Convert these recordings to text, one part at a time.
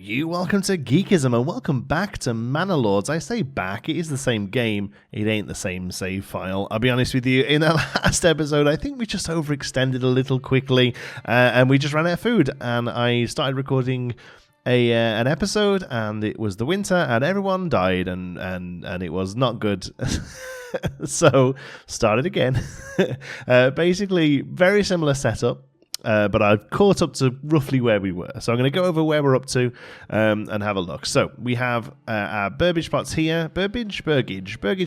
you, welcome to Geekism, and welcome back to Manor Lords. I say back, it is the same game, it ain't the same save file. I'll be honest with you, in the last episode, I think we just overextended a little quickly, and we just ran out of food, and I started recording an episode, and it was the winter, and everyone died, and it was not good. So, started again. Basically, very similar setup. But I've caught up to roughly where we were. So I'm going to go over where we're up to and have a look. So we have our burbage plots here. Burgage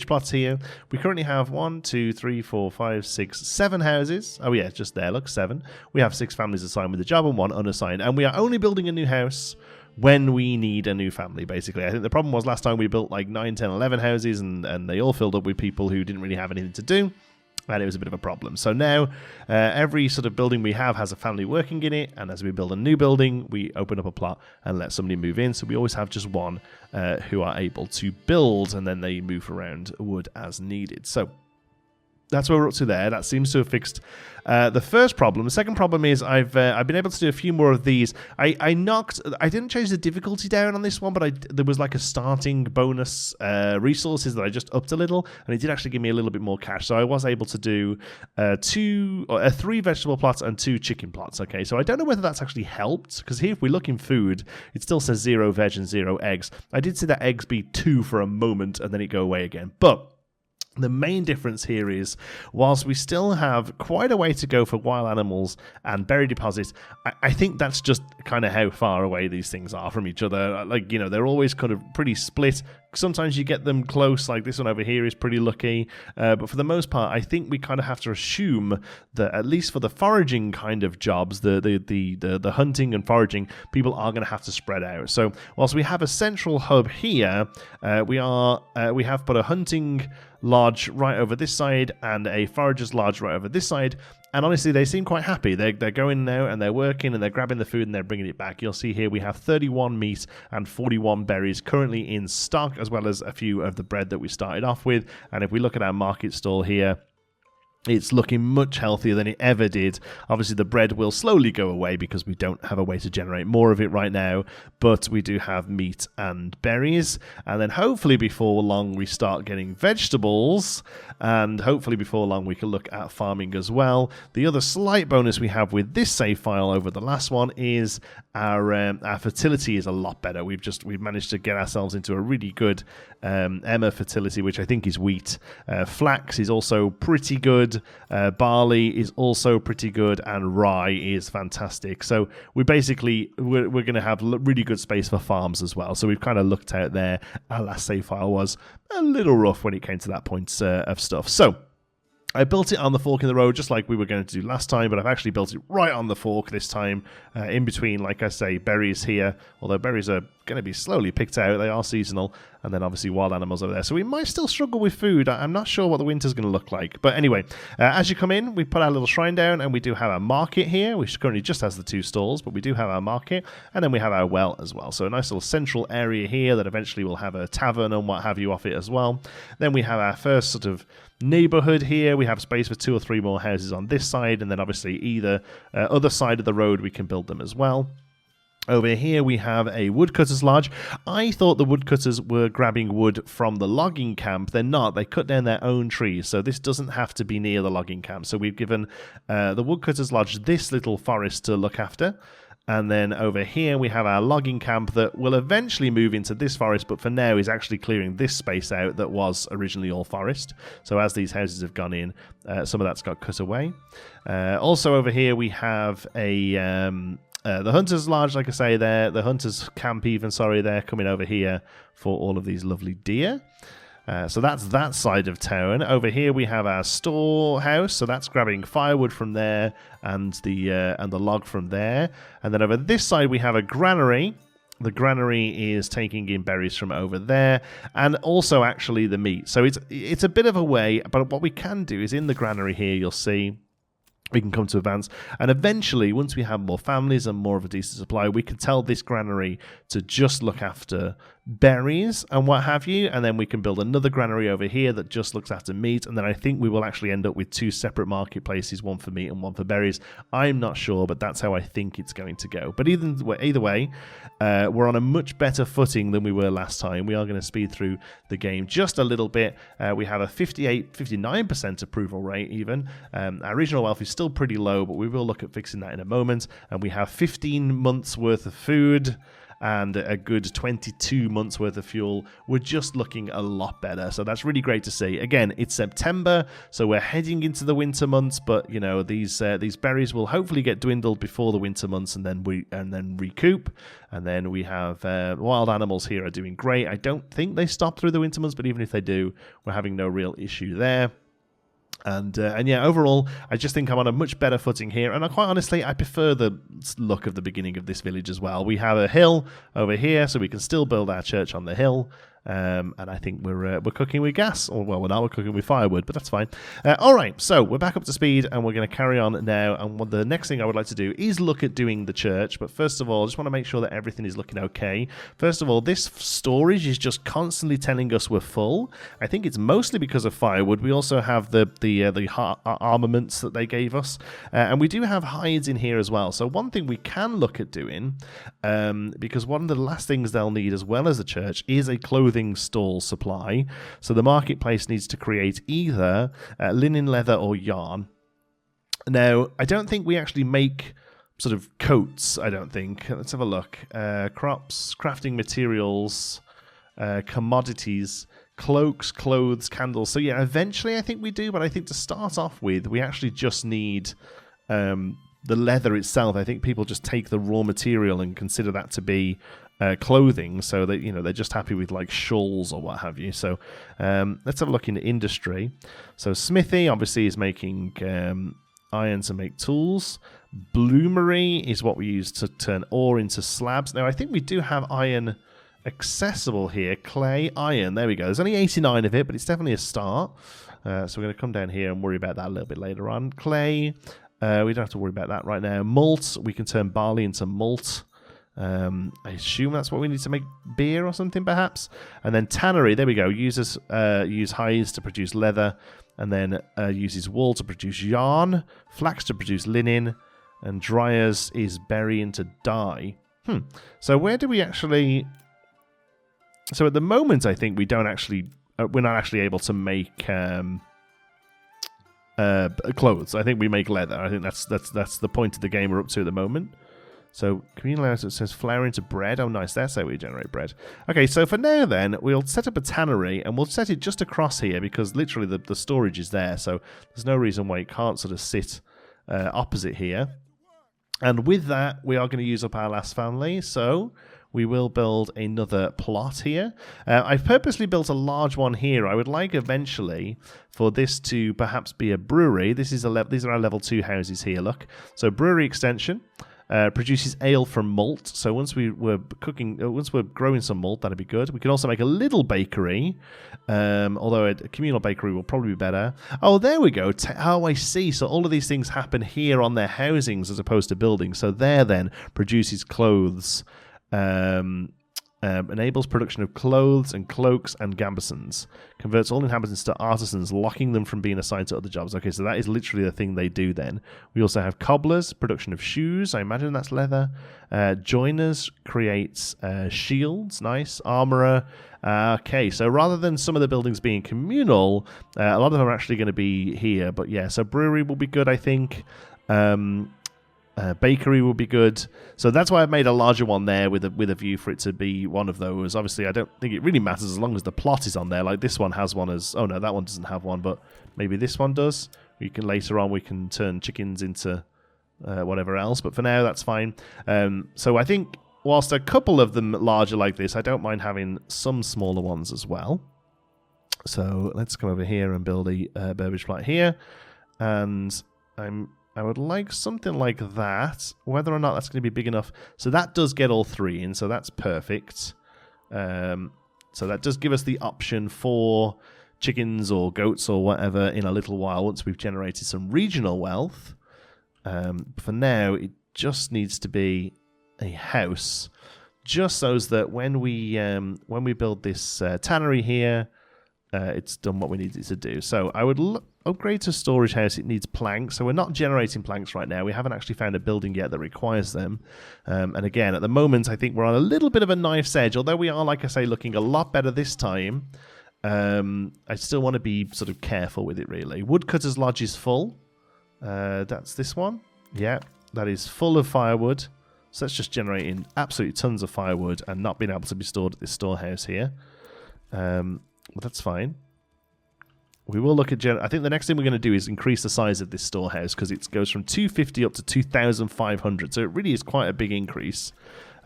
plots here. We currently have 1, 2, 3, 4, 5, 6, 7 houses. Oh yeah, just there, look, 7. We have 6 families assigned with a job and 1 unassigned. And we are only building a new house when we need a new family, basically. I think the problem was last time we built like 9, 10, 11 houses and they all filled up with people who didn't really have anything to do. And it was a bit of a problem. So now every sort of building we have has a family working in it, and as we build a new building, we open up a plot and let somebody move in. So we always have just one who are able to build, and then they move around wood as needed. So that's where we're up to there. That seems to have fixed the first problem. The second problem is I've been able to do a few more of these. I didn't change the difficulty down on this one, but there was like a starting bonus resources that I just upped a little, and it did actually give me a little bit more cash. So I was able to do 3 vegetable plots and 2 chicken plots. Okay, so I don't know whether that's actually helped, because here if we look in food, it still says 0 veg and 0 eggs. I did see that eggs be 2 for a moment and then it go away again, but the main difference here is, whilst we still have quite a way to go for wild animals and berry deposits, I think that's just kind of how far away these things are from each other. Like, you know, they're always kind of pretty split. Sometimes you get them close, like this one over here is pretty lucky. But for the most part, I think we kind of have to assume that, at least for the foraging kind of jobs, the hunting and foraging, people are going to have to spread out. So whilst we have a central hub here, we have put a hunting lodge right over this side and a forager's lodge right over this side. And honestly, they seem quite happy. They're going now and they're working and they're grabbing the food and they're bringing it back. You'll see here we have 31 meat and 41 berries currently in stock, as well as a few of the bread that we started off with. And if we look at our market stall here, it's looking much healthier than it ever did. Obviously, the bread will slowly go away because we don't have a way to generate more of it right now, but we do have meat and berries. And then hopefully before long, we start getting vegetables, and hopefully before long, we can look at farming as well. The other slight bonus we have with this save file over the last one is our fertility is a lot better. We've managed to get ourselves into a really good Emma fertility, which I think is wheat. Flax is also pretty good. Barley is also pretty good, and rye is fantastic. So we're going to have really good space for farms as well. So we've kind of looked out there. Our last save file was a little rough when it came to that point of stuff. So I built it on the fork in the road just like we were going to do last time, but I've actually built it right on the fork this time, in between, like I say, berries here, although berries are going to be slowly picked out. They are seasonal, and then obviously wild animals over there. So we might still struggle with food. I'm not sure what the winter's going to look like. But anyway, as you come in, we put our little shrine down, and we do have our market here, which currently just has the 2 stalls, but we do have our market, and then we have our well as well. So a nice little central area here that eventually will have a tavern and what have you off it as well. Then we have our first sort of neighborhood here. We have space for 2 or 3 more houses on this side, and then obviously either other side of the road we can build them as well. Over here we have a woodcutter's lodge. I thought the woodcutters were grabbing wood from the logging camp. They're not. They cut down their own trees, so this doesn't have to be near the logging camp. So we've given the woodcutter's lodge this little forest to look after. And then over here we have our logging camp that will eventually move into this forest, but for now is actually clearing this space out that was originally all forest. So as these houses have gone in, some of that's got cut away. Also over here we have the hunter's lodge, like I say there, the hunter's camp even, sorry, they're coming over here for all of these lovely deer. So that's that side of town. Over here we have our storehouse, so that's grabbing firewood from there and the log from there. And then over this side we have a granary. The granary is taking in berries from over there, and also actually the meat. So it's a bit of a way, but what we can do is in the granary here, you'll see we can come to advance, and eventually once we have more families and more of a decent supply, we can tell this granary to just look after berries and what have you, and then we can build another granary over here that just looks after meat, and then I think we will actually end up with 2 separate marketplaces, one for meat and one for berries. I'm not sure, but that's how I think it's going to go. But either way, we're on a much better footing than we were last time. We are going to speed through the game just a little bit. We have a 59% approval rate even. Our regional wealth is still pretty low, but we will look at fixing that in a moment. And we have 15 months worth of food and a good 22 months worth of fuel. We're just looking a lot better, so that's really great to see. Again, it's September, so we're heading into the winter months, but you know, these berries will hopefully get dwindled before the winter months, and then recoup. And then we have wild animals here are doing great. I don't think they stop through the winter months, but even if they do, we're having no real issue there. And yeah, overall, I just think I'm on a much better footing here. And quite honestly, I prefer the look of the beginning of this village as well. We have a hill over here, so we can still build our church on the hill. And I think we're cooking with gas. Or, well, we're not. We're cooking with firewood, but that's fine. All right, so we're back up to speed, and we're going to carry on now. And the next thing I would like to do is look at doing the church. But first of all, I just want to make sure that everything is looking okay. First of all, this storage is just constantly telling us we're full. I think it's mostly because of firewood. We also have the armaments that they gave us. And we do have hides in here as well. So one thing we can look at doing, because one of the last things they'll need as well as the church is a clothing stall supply. So the marketplace needs to create either linen, leather, or yarn. Now, I don't think we actually make sort of coats, I don't think. Let's have a look. Crops, crafting materials, commodities, cloaks, clothes, candles. So yeah, eventually I think we do, but I think to start off with, we actually just need the leather itself. I think people just take the raw material and consider that to be clothing, so that, you know, they're just happy with like shawls or what have you. So let's have a look in industry. So smithy obviously is making iron to make tools. Bloomery is what we use to turn ore into slabs. Now I think we do have iron accessible here. Clay, iron, there we go. There's only 89 of it, but it's definitely a start. So we're going to come down here and worry about that a little bit later on. Clay, we don't have to worry about that right now. Malt, we can turn barley into malt. I assume that's what we need to make beer or something, perhaps. And then tannery, there we go. Use hides to produce leather, and then uses wool to produce yarn, flax to produce linen, and dryers is berry into dye. So where do we actually... So at the moment, I think we don't actually... we're not actually able to make clothes. I think we make leather. I think that's the point of the game we're up to at the moment. So communal layout, it says flour into bread. Oh, nice. That's how we generate bread. Okay, so for now then, we'll set up a tannery, and we'll set it just across here because literally the storage is there. So there's no reason why it can't sort of sit opposite here. And with that, we are going to use up our last family. So we will build another plot here. I've purposely built a large one here. I would like eventually for this to perhaps be a brewery. These are our level 2 houses here, look. So brewery extension. Produces ale from malt. So once we're growing some malt, that'd be good. We can also make a little bakery, although a communal bakery will probably be better. Oh, there we go. I see. So all of these things happen here on their housings as opposed to buildings. So there then produces clothes. Enables production of clothes and cloaks and gambesons. Converts all inhabitants to artisans, locking them from being assigned to other jobs. Okay, so that is literally the thing they do then. We also have cobblers, production of shoes. I imagine that's leather. Joiners creates shields. Nice. Armorer. Okay, so rather than some of the buildings being communal, a lot of them are actually going to be here. But yeah, so brewery will be good, I think. Bakery will be good. So that's why I've made a larger one there with a view for it to be one of those. Obviously, I don't think it really matters as long as the plot is on there. Like this one has one as... Oh, no, that one doesn't have one, but maybe this one does. Later on, we can turn chickens into whatever else. But for now, that's fine. So I think whilst a couple of them larger like this, I don't mind having some smaller ones as well. So let's come over here and build a beverage plot here. And I would like something like that, whether or not that's going to be big enough. So that does get all 3 in, so that's perfect. So that does give us the option for chickens or goats or whatever in a little while once we've generated some regional wealth. For now, it just needs to be a house. just so that when we build this tannery here, it's done what we need it to do. So I would upgrade to storage house. It needs planks, so we're not generating planks right now. We haven't actually found a building yet that requires them. And again, at the moment, I think we're on a little bit of a knife's edge, although we are, like I say, looking a lot better this time. I still want to be sort of careful with it, really. Woodcutter's Lodge is full. That's this one. Yeah, that is full of firewood. So that's just generating absolutely tons of firewood and not being able to be stored at this storehouse here. But that's fine. We will look at... I think the next thing we're going to do is increase the size of this storehouse because it goes from 250 up to 2,500. So it really is quite a big increase.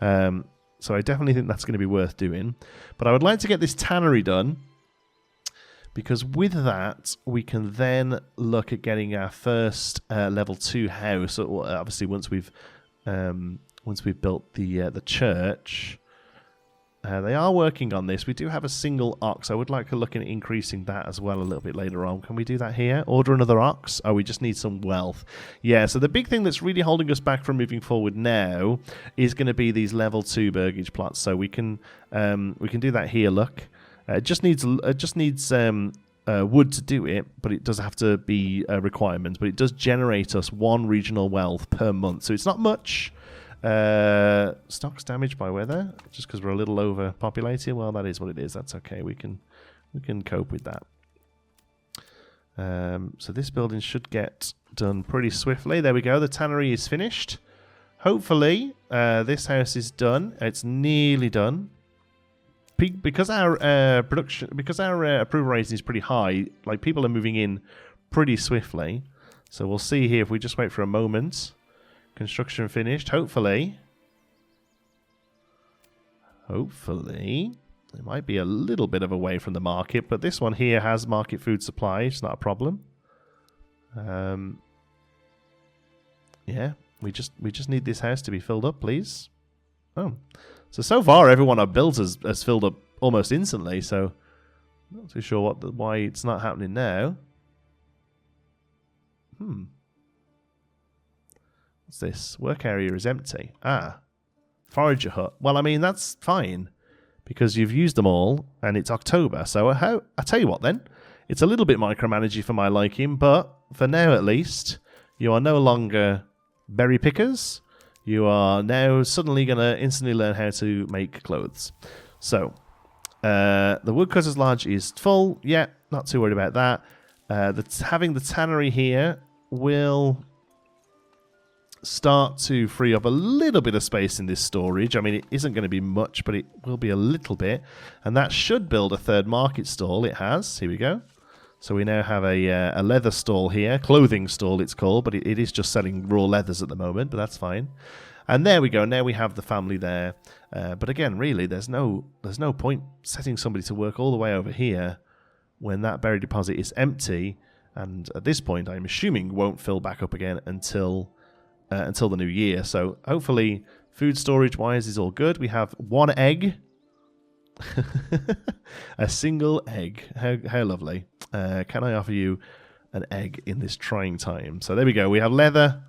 So I definitely think that's going to be worth doing. But I would like to get this tannery done because with that, we can then look at getting our first level 2 house. So obviously, once we've built the church... they are working on this. We do have a single ox. I would like to look at increasing that as well a little bit later on. Can we do that here? Order another ox? Oh, we just need some wealth. Yeah, so the big thing that's really holding us back from moving forward now is going to be these level 2 burgage plots. So we can do that here, look. It just needs wood to do it, but it does have to be a requirement. But it does generate us 1 regional wealth per month. So it's not much. Stocks damaged by weather, just because we're a little overpopulated. Well, that is what it is. That's okay. We can cope with that. So this building should get done pretty swiftly. There we go. The tannery is finished. Hopefully, this house is done. It's nearly done. Because our approval rating is pretty high. Like people are moving in pretty swiftly. So we'll see here if we just wait for a moment. Construction finished, hopefully. It might be a little bit of away from the market, but this one here has market food supply. It's not a problem. Yeah, we just need this house to be filled up, please. Oh, so far everyone I've built has filled up almost instantly. So not too sure why it's not happening now. What's this? Work area is empty. Forager hut. Well, I mean, that's fine because you've used them all and it's October. So I tell you what then. It's a little bit micromanaging for my liking, but for now at least, you are no longer berry pickers. You are now suddenly going to instantly learn how to make clothes. So, the Woodcutter's Lodge is full. Yeah, not too worried about that. Having the tannery here will... start to free up a little bit of space in this storage. I mean, it isn't going to be much, but it will be a little bit. And that should build a third market stall. It has. Here we go. So we now have a leather stall here. Clothing stall, it's called, but it is just selling raw leathers at the moment, but that's fine. And there we go. Now we have the family there. But again, really, there's no point setting somebody to work all the way over here when that berry deposit is empty. And at this point, I'm assuming won't fill back up again until the new year. So hopefully food storage wise is all good. We have 1 egg. A single egg. How lovely. Can I offer you an egg in this trying time? So there we go. We have leather.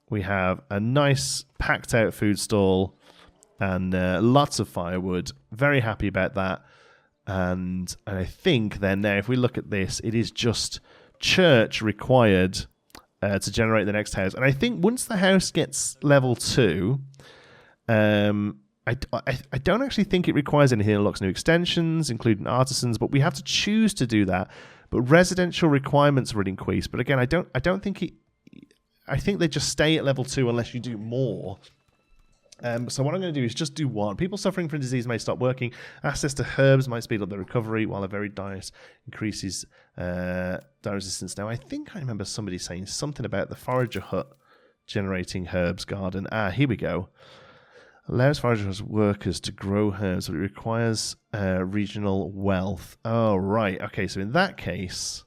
We have a nice packed out food stall and lots of firewood. Very happy about that. And I think then now if we look at this, it is just church required to generate the next house. And I think once the house gets level 2, I don't actually think it requires anything. It unlocks new extensions, including artisans, but we have to choose to do that. But residential requirements would increase. But again, I don't think it... I think they just stay at level 2 unless you do more. So what I'm going to do is just do 1. People suffering from disease may stop working. Access to herbs might speed up their recovery, while a very diet increases dire resistance. Now, I think I remember somebody saying something about the forager hut generating herbs garden. Here we go. Allows foragers workers to grow herbs, but it requires regional wealth. Oh, right. Okay, so in that case,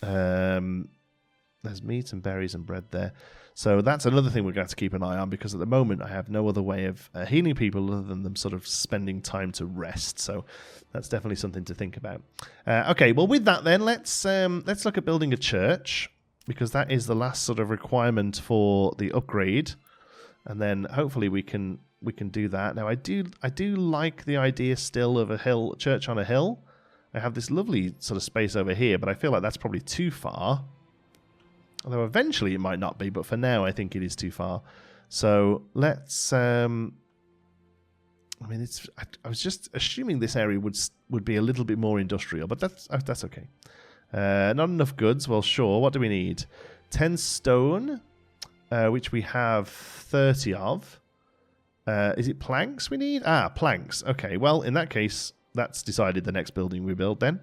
there's meat and berries and bread there. So that's another thing we're going to have to keep an eye on, because at the moment I have no other way of healing people other than them sort of spending time to rest. So that's definitely something to think about. Okay, well with that then, let's look at building a church, because that is the last sort of requirement for the upgrade. And then hopefully we can we can do that. Now I do like the idea still of a church on a hill. I have this lovely sort of space over here, but I feel like that's probably too far. Although eventually it might not be, but for now I think it is too far. So let's I mean, I was just assuming this area would be a little bit more industrial, but that's okay. Not enough goods. Well, sure. What do we need? 10 stone, which we have 30 of. Is it planks we need? Ah, planks. Okay, well, in that case, that's decided the next building we build then.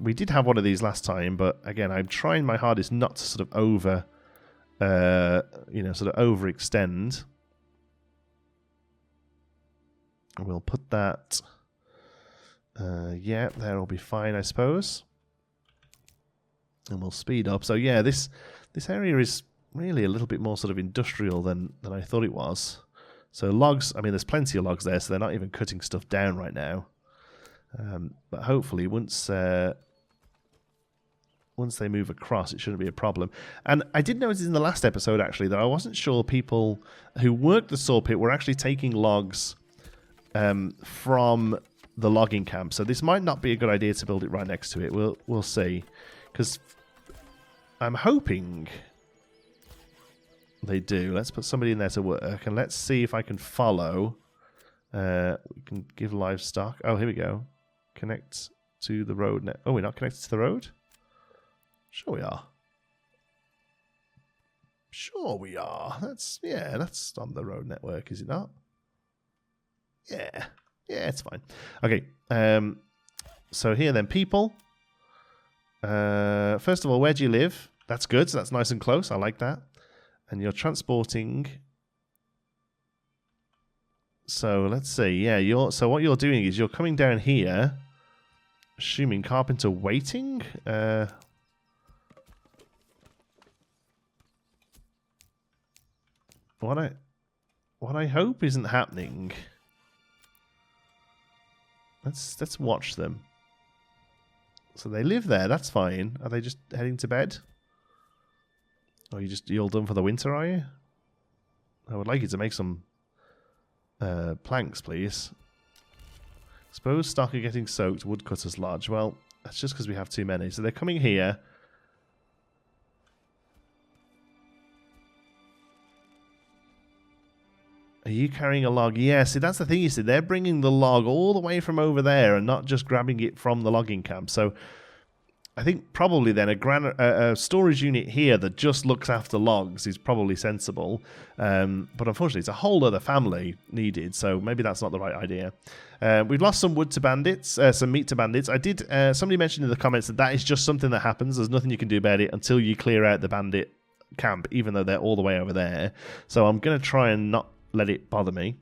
We did have one of these last time, but again, I'm trying my hardest not to sort of overextend. We'll put that... yeah, that'll be fine, I suppose. And we'll speed up. So yeah, this area is really a little bit more sort of industrial than I thought it was. So logs, I mean, there's plenty of logs there, so they're not even cutting stuff down right now. But hopefully once they move across, it shouldn't be a problem. And I did notice in the last episode, actually, that I wasn't sure people who worked the saw pit were actually taking logs from the logging camp. So this might not be a good idea to build it right next to it. We'll see. Because I'm hoping they do. Let's put somebody in there to work, and let's see if I can follow. We can give livestock. Oh, here we go. Connect to the road. Oh, we're not connected to the road? Sure we are. Sure we are. That's on the road network, is it not? Yeah. Yeah, it's fine. Okay. So here then, people. First of all, where do you live? That's good. So that's nice and close. I like that. And you're transporting. So let's see. Yeah, so what you're doing is you're coming down here. Assuming carpenter waiting. What I hope isn't happening. Let's watch them. So they live there. That's fine. Are they just heading to bed? Or you all done for the winter, are you? I would like you to make some planks, please. Suppose stock are getting soaked. Woodcutters lodge. Well, that's just because we have too many. So they're coming here. Are you carrying a log? Yeah, see, that's the thing you see. They're bringing the log all the way from over there and not just grabbing it from the logging camp. So I think probably then a storage unit here that just looks after logs is probably sensible. But unfortunately, it's a whole other family needed, so maybe that's not the right idea. We've lost some wood to bandits, some meat to bandits. I did. Somebody mentioned in the comments that is just something that happens. There's nothing you can do about it until you clear out the bandit camp, even though they're all the way over there. So I'm going to try and not let it bother me,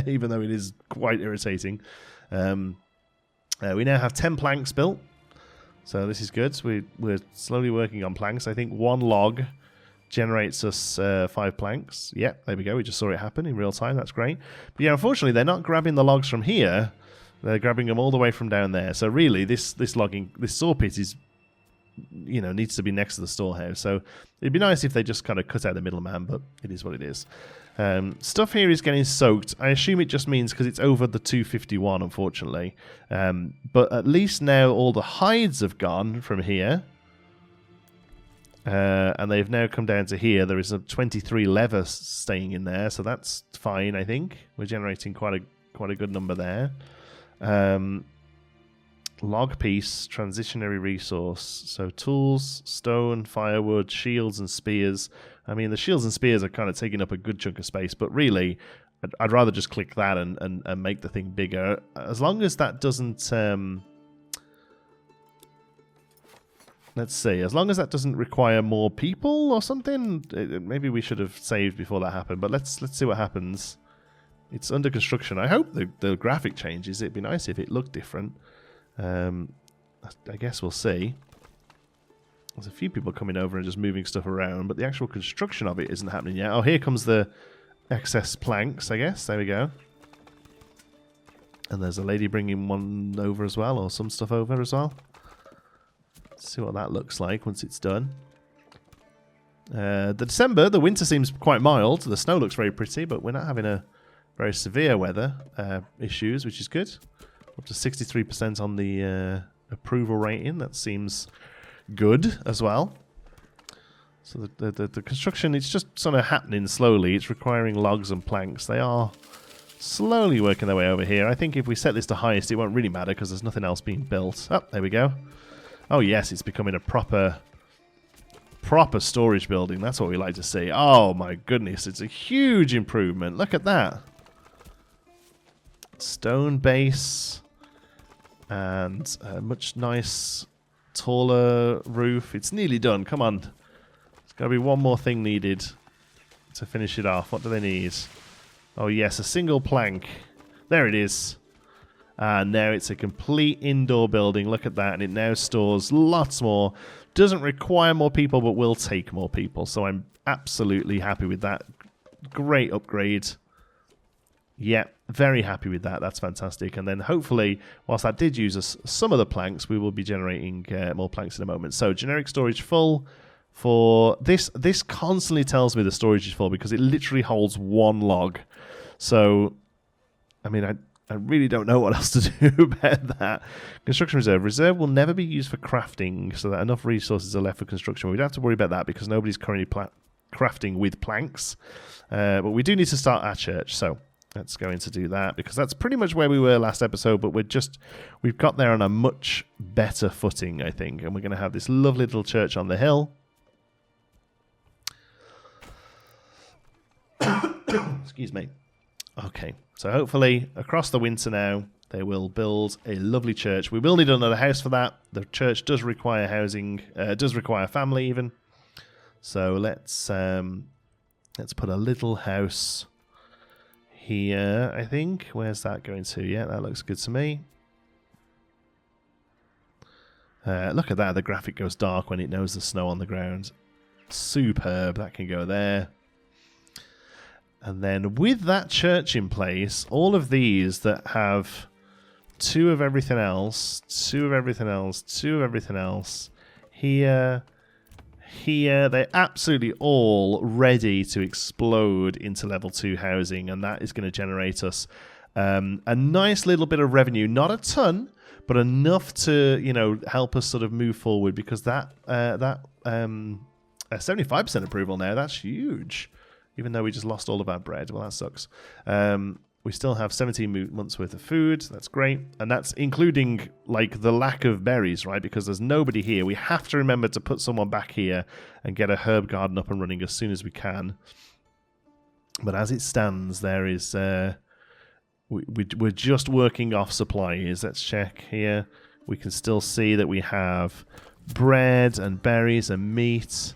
even though it is quite irritating. We now have 10 planks built. So this is good. So we're slowly working on planks. I think one log generates us 5 planks. Yeah, there we go. We just saw it happen in real time. That's great. But yeah, unfortunately, they're not grabbing the logs from here. They're grabbing them all the way from down there. So really, this saw pit is, needs to be next to the storehouse. So it'd be nice if they just kind of cut out the middleman, but it is what it is. Stuff here is getting soaked. I assume it just means because it's over the 251, unfortunately. But at least now all the hides have gone from here. And they've now come down to here. There is a 23 leather staying in there, so that's fine, I think. We're generating quite a good number there. Log piece, transitionary resource. So tools, stone, firewood, shields and spears. I mean, the shields and spears are kind of taking up a good chunk of space, but really, I'd rather just click that and make the thing bigger. As long as that doesn't... let's see. As long as that doesn't require more people or something, maybe we should have saved before that happened, but let's see what happens. It's under construction. I hope the graphic changes. It'd be nice if it looked different. I guess we'll see. There's a few people coming over and just moving stuff around, but the actual construction of it isn't happening yet. Oh, here comes the excess planks, I guess. There we go. And there's a lady bringing one over as well, or some stuff over as well. Let's see what that looks like once it's done. The winter seems quite mild. The snow looks very pretty, but we're not having a very severe weather issues, which is good. Up to 63% on the approval rating. That seems good as well. So the construction, it's just sort of happening slowly. It's requiring logs and planks. They are slowly working their way over here. I think if we set this to highest, it won't really matter because there's nothing else being built. Oh, there we go. Oh yes, it's becoming a proper storage building. That's what we like to see. Oh my goodness, it's a huge improvement. Look at that. Stone base and a much nice taller roof. It's nearly done. Come on. There's got to be one more thing needed to finish it off. What do they need? Oh yes, a single plank. There it is. And now it's a complete indoor building. Look at that. And it now stores lots more. Doesn't require more people, but will take more people. So I'm absolutely happy with that. Great upgrade. Yeah, very happy with that. That's fantastic. And then hopefully, whilst that did use us some of the planks, we will be generating more planks in a moment. So generic storage full for this. This constantly tells me the storage is full because it literally holds one log. So, I mean, I really don't know what else to do about that. Construction reserve. Reserve will never be used for crafting so that enough resources are left for construction. We don't have to worry about that because nobody's currently crafting with planks. But we do need to start our church, so let's go in to do that because that's pretty much where we were last episode, but we've got there on a much better footing, I think. And we're going to have this lovely little church on the hill. Excuse me. Okay, so hopefully across the winter now they will build a lovely church. We will need another house for that. The church does require housing, does require family even. So let's put a little house here, I think. Where's that going to? Yeah, that looks good to me. Look at that, the graphic goes dark when it knows the snow on the ground. Superb, that can go there. And then with that church in place, all of these that have 2 of everything else, 2 of everything else, 2 of everything else, here, they're absolutely all ready to explode into level 2 housing, and that is going to generate us a nice little bit of revenue. Not a ton, but enough to, you know, help us sort of move forward because that 75% approval now, that's huge. Even though we just lost all of our bread. Well, that sucks. We still have 17 months worth of food. That's great. And that's including, like, the lack of berries, right? Because there's nobody here. We have to remember to put someone back here and get a herb garden up and running as soon as we can. But as it stands, there is... we're just working off supplies. Let's check here. We can still see that we have bread and berries and meat.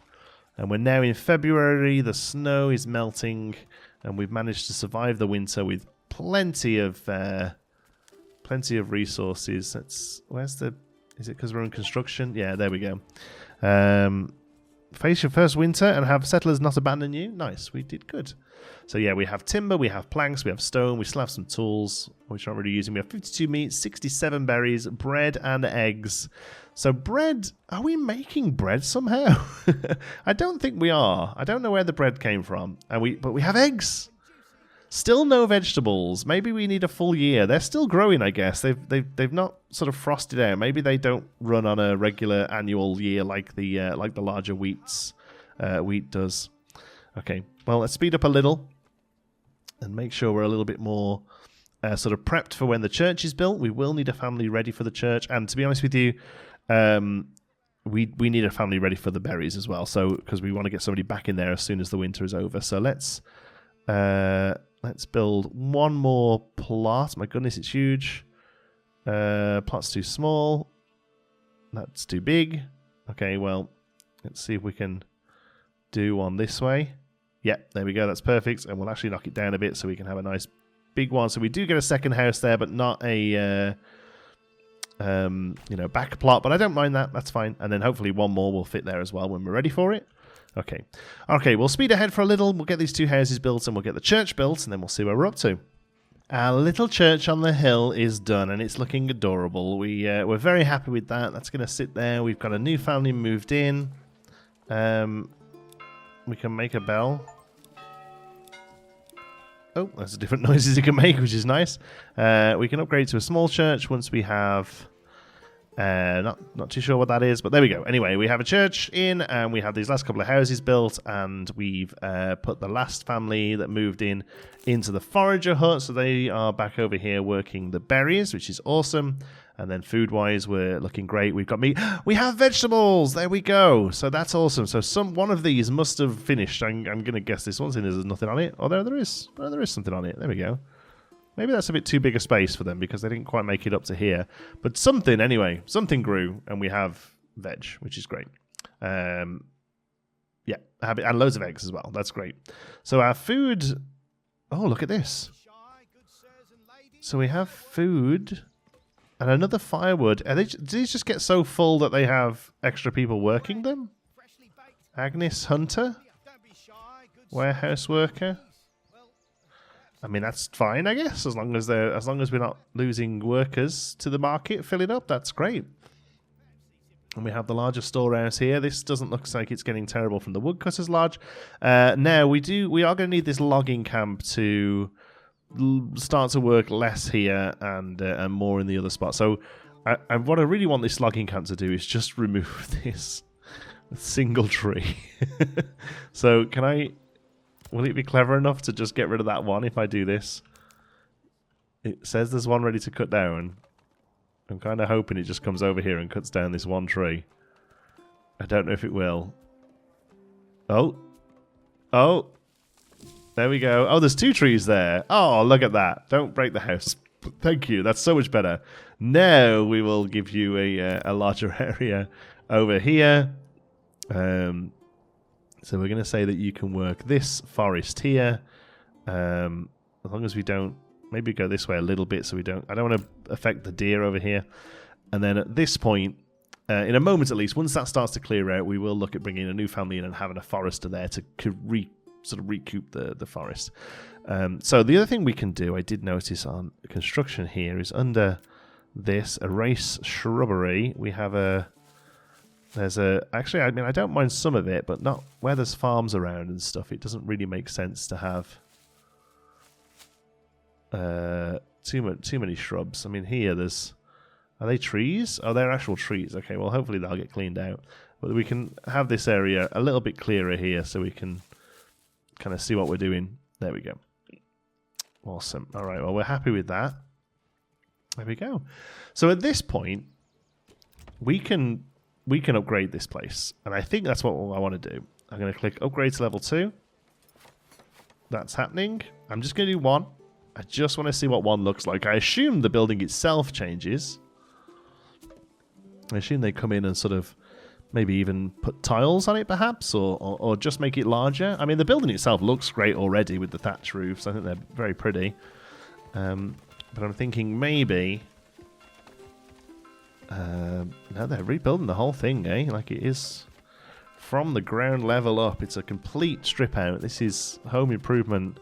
And we're now in February, the snow is melting, and we've managed to survive the winter with plenty of resources. Is it because we're in construction? Yeah, there we go. Face your first winter and have settlers not abandon you. Nice, we did good. So yeah, we have timber, we have planks, we have stone, we still have some tools, which we're not really using. We have 52 meat, 67 berries, bread and eggs. So bread, are we making bread somehow? I don't think we are. I don't know where the bread came from. But we have eggs. Still no vegetables. Maybe we need a full year. They're still growing, I guess. They've not sort of frosted out. Maybe they don't run on a regular annual year like the larger wheat does. Okay, well, let's speed up a little and make sure we're a little bit more sort of prepped for when the church is built. We will need a family ready for the church, and to be honest with you, we need a family ready for the berries as well. So because we want to get somebody back in there as soon as the winter is over. So let's build one more plot. My goodness, it's huge. Plot's too small. That's too big. Okay, well, let's see if we can do one this way. Yep, there we go. That's perfect. And we'll actually knock it down a bit so we can have a nice big one. So we do get a second house there, but not a back plot. But I don't mind that. That's fine. And then hopefully one more will fit there as well when we're ready for it. Okay, we'll speed ahead for a little. We'll get these 2 houses built and we'll get the church built, and then we'll see where we're up to. Our little church on the hill is done, and it's looking adorable. We're very happy with that. That's going to sit there. We've got a new family moved in. We can make a bell. Oh, that's different noises you can make, which is nice. We can upgrade to a small church once we have... not too sure what that is, but there we go. Anyway, we have a church in, and we have these last couple of houses built, and we've put the last family that moved in into the forager hut, so they are back over here working the berries, which is awesome. And then food-wise, we're looking great. We've got meat. We have vegetables. There we go. So that's awesome. So one of these must have finished. I'm going to guess this one's in. There's nothing on it. Oh, there is. Oh, there is something on it. There we go. Maybe that's a bit too big a space for them because they didn't quite make it up to here. But something, anyway, something grew, and we have veg, which is great. Yeah, and loads of eggs as well. That's great. So our food... Oh, look at this. So we have food and another firewood. Do these just get so full that they have extra people working them? Agnes Hunter? Warehouse worker? I mean, that's fine, I guess, as long as we're not losing workers to the market, fill it up. That's great. And we have the larger storehouse here. This doesn't look like it's getting terrible from the woodcutters lodge. Now we are going to need this logging camp to start to work less here and more in the other spot. So, what I really want this logging camp to do is just remove this single tree. So, can I? Will it be clever enough to just get rid of that one if I do this? It says there's one ready to cut down. I'm kind of hoping it just comes over here and cuts down this one tree. I don't know if it will. Oh. Oh. There we go. Oh, there's 2 trees there. Oh, look at that. Don't break the house. Thank you. That's so much better. Now we will give you a larger area over here. So we're going to say that you can work this forest here. As long as we don't... Maybe go this way a little bit so we don't... I don't want to affect the deer over here. And then at this point, in a moment at least, once that starts to clear out, we will look at bringing a new family in and having a forester there to sort of recoup the forest. So the other thing we can do, I did notice on construction here, is under this, erase shrubbery, we have actually, I mean, I don't mind some of it, but not where there's farms around and stuff. It doesn't really make sense to have too many shrubs. I mean, here are they trees? Oh, they're actual trees. Okay, well, hopefully they'll get cleaned out. But we can have this area a little bit clearer here so we can kind of see what we're doing. There we go. Awesome. All right, well, we're happy with that. There we go. So at this point, we can upgrade this place. And I think that's what I want to do. I'm going to click upgrade to level 2. That's happening. I'm just going to do 1. I just want to see what 1 looks like. I assume the building itself changes. I assume they come in and sort of maybe even put tiles on it perhaps, or just make it larger. I mean, the building itself looks great already with the thatch roofs. I think they're very pretty. But I'm thinking maybe... no, they're rebuilding the whole thing, eh? Like it is from the ground level up. It's a complete strip out. This is home improvement.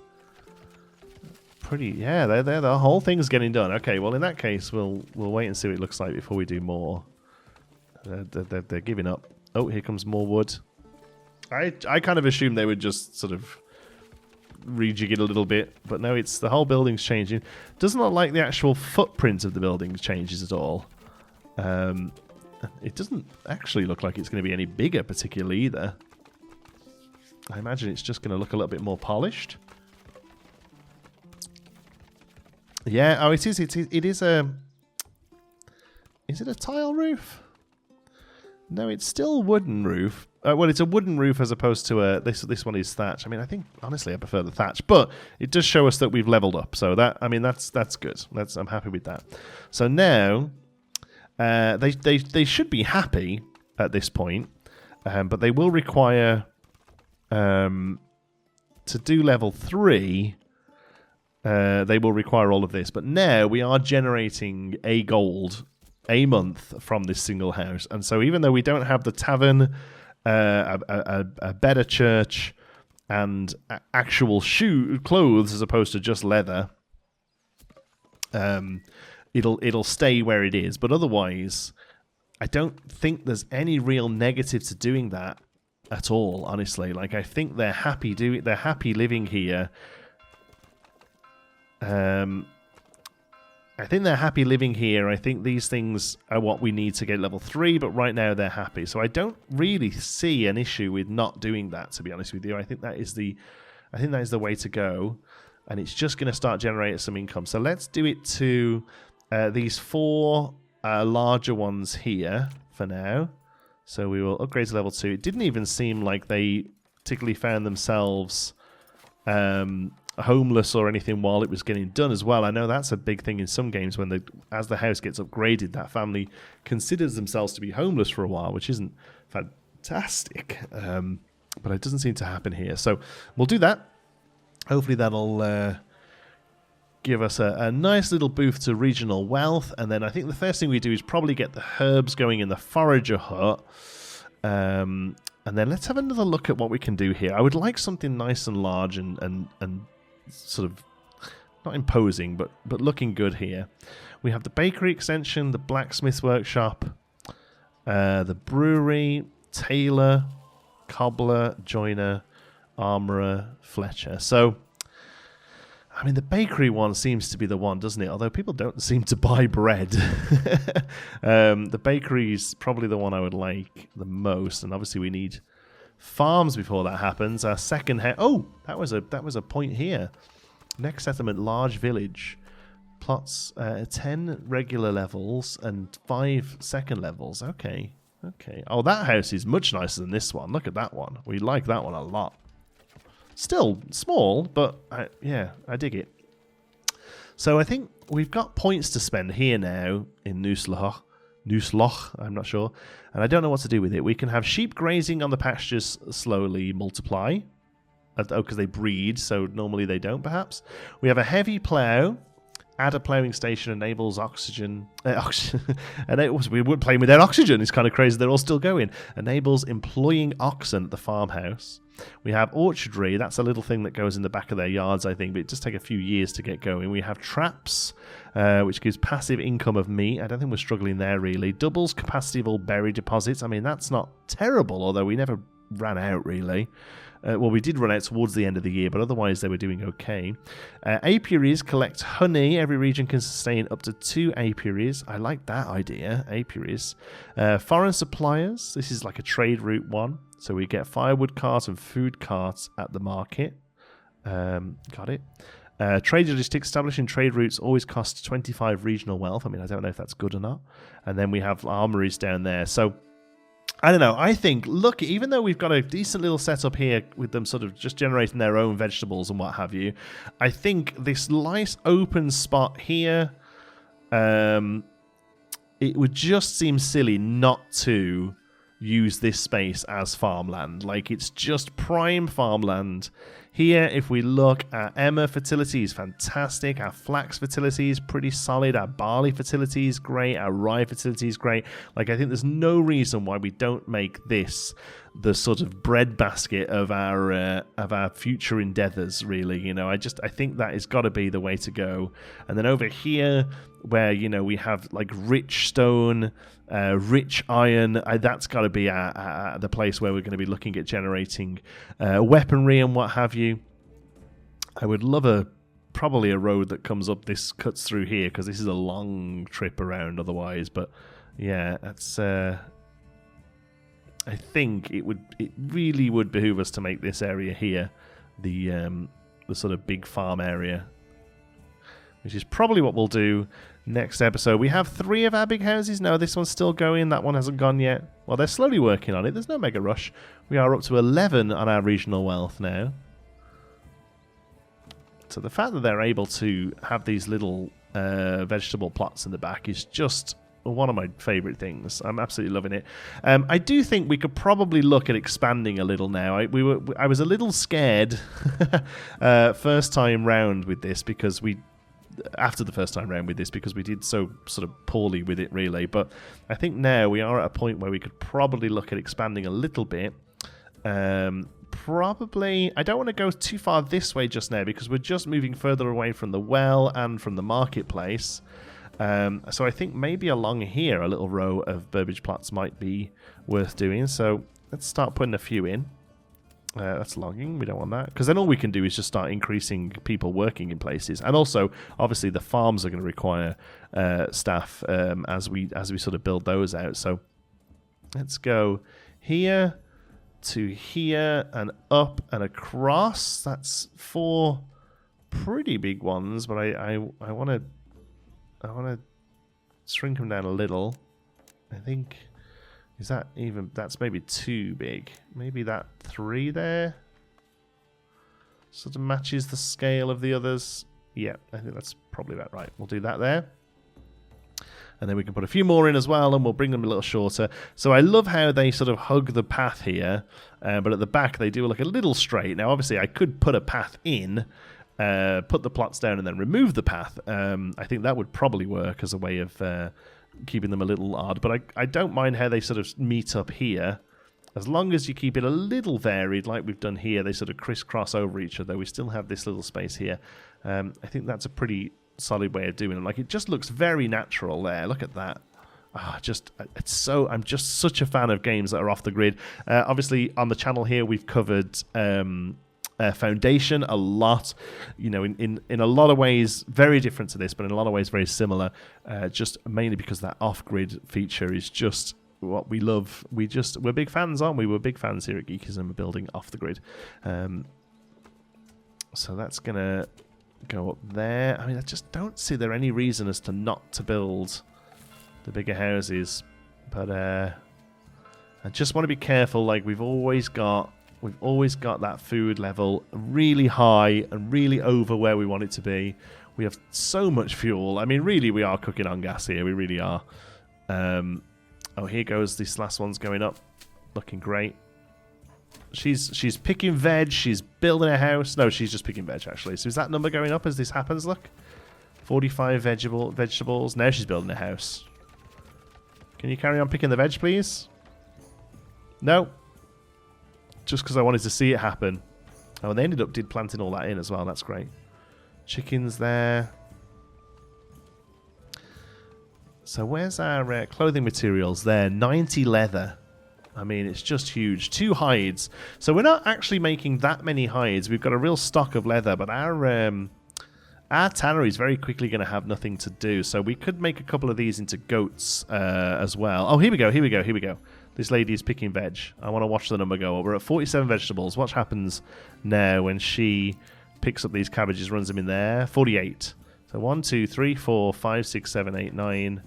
Pretty, yeah. The whole thing's getting done. Okay, well in that case, we'll wait and see what it looks like before we do more. They're giving up. Oh, here comes more wood. I kind of assumed they would just sort of rejig it a little bit, but no, it's the whole building's changing. Doesn't look like the actual footprint of the building changes at all. It doesn't actually look like it's going to be any bigger particularly either. I imagine it's just going to look a little bit more polished. Yeah, oh, it is. It is a... Is it a tile roof? No, it's still wooden roof. Well, it's a wooden roof as opposed to a... This one is thatch. I mean, I think, honestly, I prefer the thatch. But it does show us that we've leveled up. So, that's good. I'm happy with that. So now... They should be happy at this point, but they will require to do level 3. They will require all of this, but now we are generating a gold a month from this single house, and so even though we don't have the tavern, a better church, and actual clothes as opposed to just leather. It'll stay where it is, but otherwise, I don't think there's any real negative to doing that at all, honestly. Like, I think they're happy they're happy living here. I think they're happy living here. I think these things are what we need to get level 3, but right now they're happy. So I don't really see an issue with not doing that, to be honest with you. I think that is the way to go, and it's just going to start generating some income. So let's do it to these 4 larger ones here for now. So we will upgrade to level 2. It didn't even seem like they particularly found themselves homeless or anything while it was getting done as well. I know that's a big thing in some games when as the house gets upgraded, that family considers themselves to be homeless for a while, which isn't fantastic. But it doesn't seem to happen here. So we'll do that. Hopefully that'll give us a nice little boost to regional wealth. And then I think the first thing we do is probably get the herbs going in the forager hut. And then let's have another look at what we can do here. I would like something nice and large and sort of not imposing, but looking good here. We have the bakery extension, the blacksmith workshop, the brewery, tailor, cobbler, joiner, armorer, fletcher. So, I mean, the bakery one seems to be the one, doesn't it? Although people don't seem to buy bread. The bakery's probably the one I would like the most, and obviously we need farms before that happens. Our second that was a point here. Next settlement, large village. Plots 10 regular levels and 5 second levels. Okay. Oh, that house is much nicer than this one. Look at that one. We like that one a lot. Still small, but I dig it. So I think we've got points to spend here now in Noosloch, I'm not sure. And I don't know what to do with it. We can have sheep grazing on the pastures slowly multiply. Because they breed, so normally they don't, perhaps. We have a heavy plough. Add a ploughing station enables oxygen. We would play without oxygen. It's kind of crazy. They're all still going. Enables employing oxen at the farmhouse. We have orchardry. That's a little thing that goes in the back of their yards, I think, but it does take a few years to get going. We have traps, which gives passive income of meat. I don't think we're struggling there, really. Doubles capacity of all berry deposits. I mean, that's not terrible, although we never ran out, really. Well, we did run out towards the end of the year, but otherwise they were doing okay. Apiaries collect honey. Every region can sustain up to 2 apiaries. I like that idea, apiaries. Foreign suppliers. This is like a trade route one. So we get firewood carts and food carts at the market. Got it. Trade logistics. Establishing trade routes always costs 25 regional wealth. I mean, I don't know if that's good or not. And then we have armories down there. So I don't know. I think, look, even though we've got a decent little setup here with them sort of just generating their own vegetables and what have you, I think this nice open spot here, it would just seem silly not to use this space as farmland. Like, it's just prime farmland. Here, if we look at Emma fertility is fantastic. Our flax fertility is pretty solid. Our barley fertility is great. Our rye fertility is great. Like, I think there's no reason why we don't make this the sort of breadbasket of our future endeavors, really. You know, I think that has got to be the way to go. And then over here, where, you know, we have like rich stone, rich iron, that's got to be the place where we're going to be looking at generating weaponry and what have you. I would love probably a road that comes up, cuts through here, because this is a long trip around otherwise. But yeah, that's I think it really would behoove us to make this area here the sort of big farm area, which is probably what we'll do next episode. We have 3 of our big houses. No, this one's still going. That one hasn't gone yet. Well, they're slowly working on it. There's no mega rush. We are up to 11 on our regional wealth now. So the fact that they're able to have these little vegetable plots in the back is just one of my favourite things. I'm absolutely loving it. I do think we could probably look at expanding a little now. I was a little scared first time round with this because we did so sort of poorly with it, really. But I think now we are at a point where we could probably look at expanding a little bit. Probably, I don't want to go too far this way just now because we're just moving further away from the well and from the marketplace. So I think maybe along here a little row of Burbage plots might be worth doing. So let's start putting a few in. That's logging. We don't want that, because then all we can do is just start increasing people working in places. And also, obviously, the farms are going to require staff as we sort of build those out. So let's go here to here and up and across. That's 4 pretty big ones, but I want to shrink them down a little. I think, is that even, that's maybe too big. Maybe that 3 there sort of matches the scale of the others. Yeah, I think that's probably about right. We'll do that there. And then we can put a few more in as well, and we'll bring them a little shorter. So I love how they sort of hug the path here, but at the back they do look a little straight. Now, obviously, I could put a path in, put the plots down, and then remove the path. I think that would probably work as a way of keeping them a little odd. But I don't mind how they sort of meet up here. As long as you keep it a little varied, like we've done here, they sort of crisscross over each other. We still have this little space here. I think that's a pretty solid way of doing it. Like, it just looks very natural there. Look at that. I'm just such a fan of games that are off the grid. Obviously, on the channel here, we've covered Foundation a lot. You know, in a lot of ways, very different to this, but in a lot of ways, very similar. Just mainly because that off-grid feature is just what we love. We're big fans, aren't we? We're big fans here at Geekism of building off the grid. So that's gonna go up there. I mean, I just don't see there any reason as to not to build the bigger houses, but I just want to be careful. Like, we've always got that food level really high and really over where we want it to be. We have so much fuel. I mean, really, we are cooking on gas here. We really are. Oh, here goes this last one's going up, looking great. She's picking veg. She's building a house. No, she's just picking veg, actually. So is that number going up as this happens? Look, 45 vegetables. Now she's building a house. Can you carry on picking the veg, please? No. Just because I wanted to see it happen. Oh, and they ended up planting all that in as well. That's great. Chickens there. So where's our clothing materials there? 90 leather. I mean, it's just huge. 2 hides. So we're not actually making that many hides. We've got a real stock of leather, but our tannery is very quickly going to have nothing to do. So we could make a couple of these into goats as well. Oh, here we go. This lady is picking veg. I want to watch the number go up. We're at 47 vegetables. What happens now when she picks up these cabbages, runs them in there? 48. So 1, 2, 3, 4, 5, 6, 7, 8, 9...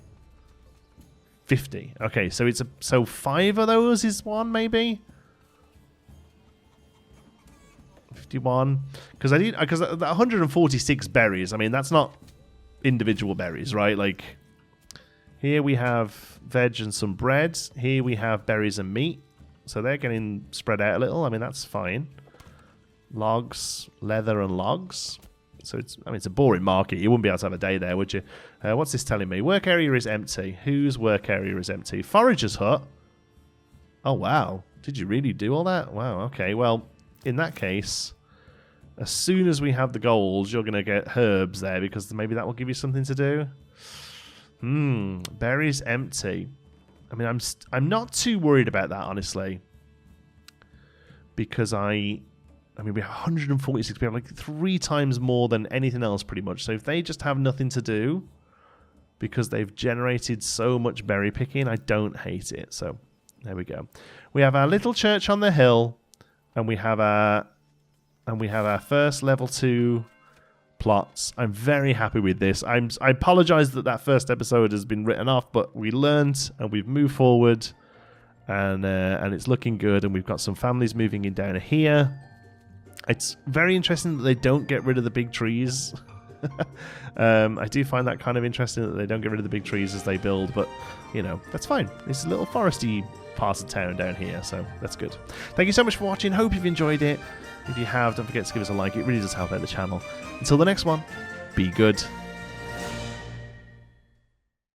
50. Okay, so 5 of those is one, maybe 51. Because 146 berries. I mean, that's not individual berries, right? Like, here we have veg and some bread. Here we have berries and meat. So they're getting spread out a little. I mean, that's fine. Logs, leather, and logs. So it's a boring market. You wouldn't be able to have a day there, would you? What's this telling me? Work area is empty. Whose work area is empty? Forager's hut. Oh, wow. Did you really do all that? Wow, okay. Well, in that case, as soon as we have the gold, you're going to get herbs there, because maybe that will give you something to do. Berries empty. I mean, I'm not too worried about that, honestly. Because I mean, we have 146 people, like 3 times more than anything else, pretty much. So if they just have nothing to do because they've generated so much berry picking, I don't hate it. So there we go. We have our little church on the hill, and we have our first level 2 plots. I'm very happy with this. I apologize that first episode has been written off, but we learned and we've moved forward, and it's looking good. And we've got some families moving in down here. It's very interesting that they don't get rid of the big trees. I do find that kind of interesting that they don't get rid of the big trees as they build, but, you know, that's fine. It's a little foresty part of town down here, so that's good. Thank you so much for watching. Hope you've enjoyed it. If you have, don't forget to give us a like. It really does help out the channel. Until the next one, be good.